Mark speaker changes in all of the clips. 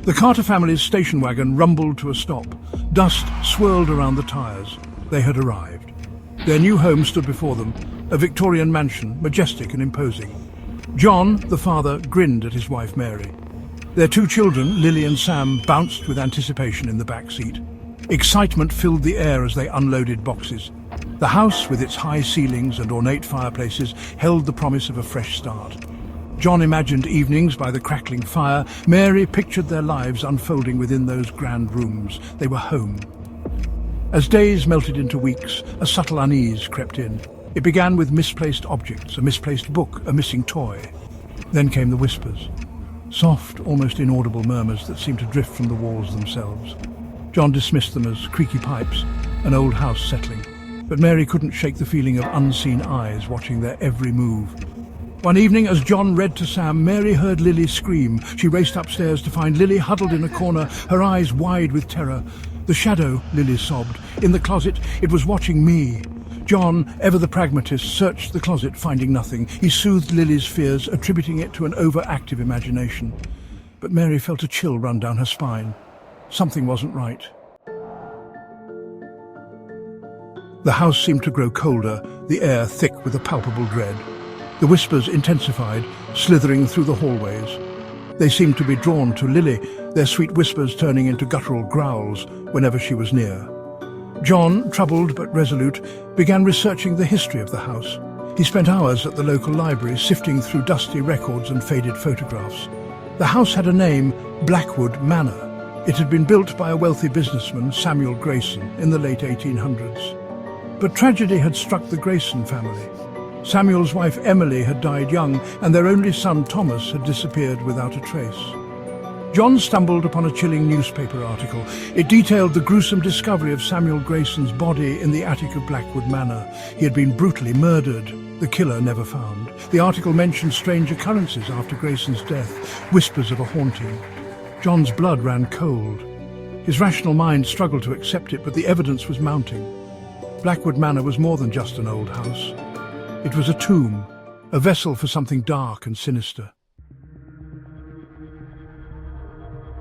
Speaker 1: The Carter family's station wagon rumbled to a stop. Dust swirled around the tires. They had arrived. Their new home stood before them, a Victorian mansion, majestic and imposing. John, the father, grinned at his wife Mary. Their two children, Lily and Sam, bounced with anticipation in the back seat. Excitement filled the air as they unloaded boxes. The house, with its high ceilings and ornate fireplaces, held the promise of a fresh start. John imagined evenings by the crackling fire. Mary pictured their lives unfolding within those grand rooms. They were home. As days melted into weeks, a subtle unease crept in. It began with misplaced objects, a misplaced book, a missing toy. Then came the whispers. Soft, almost inaudible murmurs that seemed to drift from the walls themselves. John dismissed them as creaky pipes, an old house settling. But Mary couldn't shake the feeling of unseen eyes watching their every move. One evening, as John read to Sam, Mary heard Lily scream. She raced upstairs to find Lily huddled in a corner, her eyes wide with terror. "The shadow," Lily sobbed. "In the closet, it was watching me." John, ever the pragmatist, searched the closet, finding nothing. He soothed Lily's fears, attributing it to an overactive imagination. But Mary felt a chill run down her spine. Something wasn't right. The house seemed to grow colder, the air thick with a palpable dread. The whispers intensified, slithering through the hallways. They seemed to be drawn to Lily, their sweet whispers turning into guttural growls whenever she was near. John, troubled but resolute, began researching the history of the house. He spent hours at the local library, sifting through dusty records and faded photographs. The house had a name, Blackwood Manor. It had been built by a wealthy businessman, Samuel Grayson, in the late 1800s. But tragedy had struck the Grayson family. Samuel's wife Emily had died young, and their only son Thomas had disappeared without a trace. John stumbled upon a chilling newspaper article. It detailed the gruesome discovery of Samuel Grayson's body in the attic of Blackwood Manor. He had been brutally murdered, the killer never found. The article mentioned strange occurrences after Grayson's death, whispers of a haunting. John's blood ran cold. His rational mind struggled to accept it, but the evidence was mounting. Blackwood Manor was more than just an old house. It was a tomb, a vessel for something dark and sinister.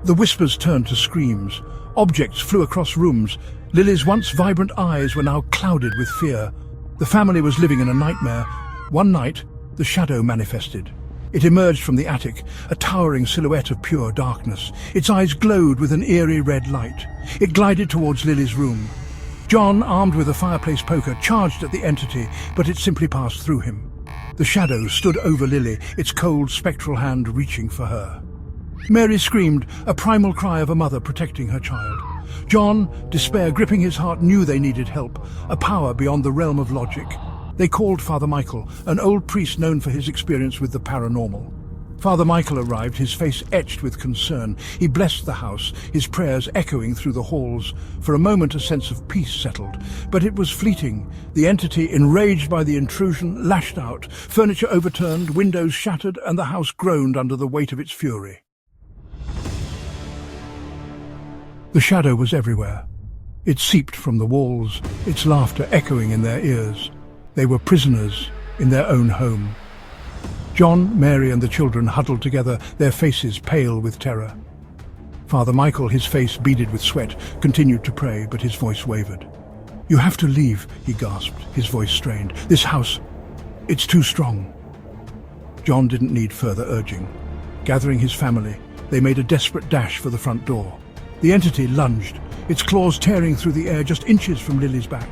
Speaker 1: The whispers turned to screams. Objects flew across rooms. Lily's once vibrant eyes were now clouded with fear. The family was living in a nightmare. One night, the shadow manifested. It emerged from the attic, a towering silhouette of pure darkness. Its eyes glowed with an eerie red light. It glided towards Lily's room. John, armed with a fireplace poker, charged at the entity, but it simply passed through him. The shadow stood over Lily, its cold, spectral hand reaching for her. Mary screamed, a primal cry of a mother protecting her child. John, despair gripping his heart, knew they needed help, a power beyond the realm of logic. They called Father Michael, an old priest known for his experience with the paranormal. Father Michael arrived, his face etched with concern. He blessed the house, his prayers echoing through the halls. For a moment a sense of peace settled, but it was fleeting. The entity, enraged by the intrusion, lashed out. Furniture overturned, windows shattered, and the house groaned under the weight of its fury. The shadow was everywhere. It seeped from the walls, its laughter echoing in their ears. They were prisoners in their own home. John, Mary and the children huddled together, their faces pale with terror. Father Michael, his face beaded with sweat, continued to pray, but his voice wavered. "You have to leave," he gasped, his voice strained. "This house, it's too strong." John didn't need further urging. Gathering his family, they made a desperate dash for the front door. The entity lunged, its claws tearing through the air just inches from Lily's back.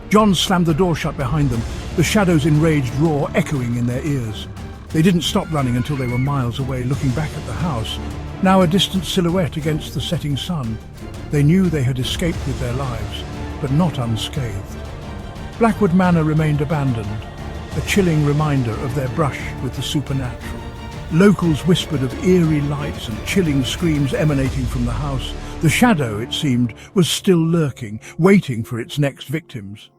Speaker 1: John slammed the door shut behind them, the shadow's enraged roar echoing in their ears. They didn't stop running until they were miles away, looking back at the house, now a distant silhouette against the setting sun. They knew they had escaped with their lives, but not unscathed. Blackwood Manor remained abandoned, a chilling reminder of their brush with the supernatural. Locals whispered of eerie lights and chilling screams emanating from the house. The shadow, it seemed, was still lurking, waiting for its next victims.